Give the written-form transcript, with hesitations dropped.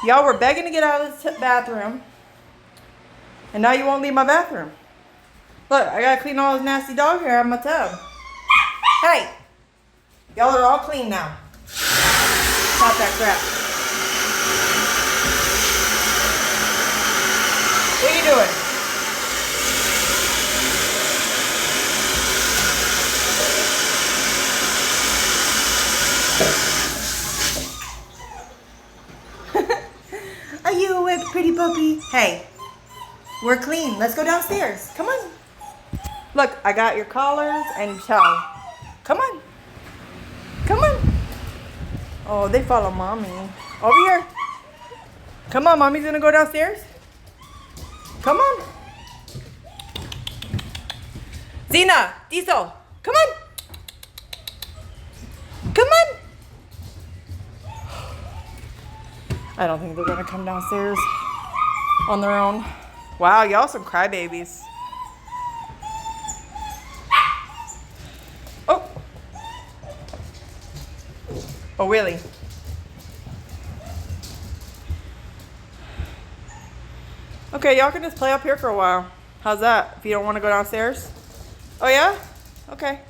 Y'all were begging to get out of this bathroom. And now you won't leave my bathroom. Look, I gotta clean all this nasty dog hair out of my tub. Hey! Y'all are all clean now. Stop that crap. What are you doing? Are you awake, pretty puppy? Hey, we're clean. Let's go downstairs. Come on. Look, I got your collars and your towel. Come on. Come on. Oh, they follow mommy. Over here. Come on, mommy's gonna go downstairs. Come on. Zena, Diesel, come on. Come on. I don't think they're gonna come downstairs on their own. Wow, y'all some crybabies. Oh. Oh, really? Okay, y'all can just play up here for a while. How's that? If you don't want to go downstairs? Oh, yeah? Okay.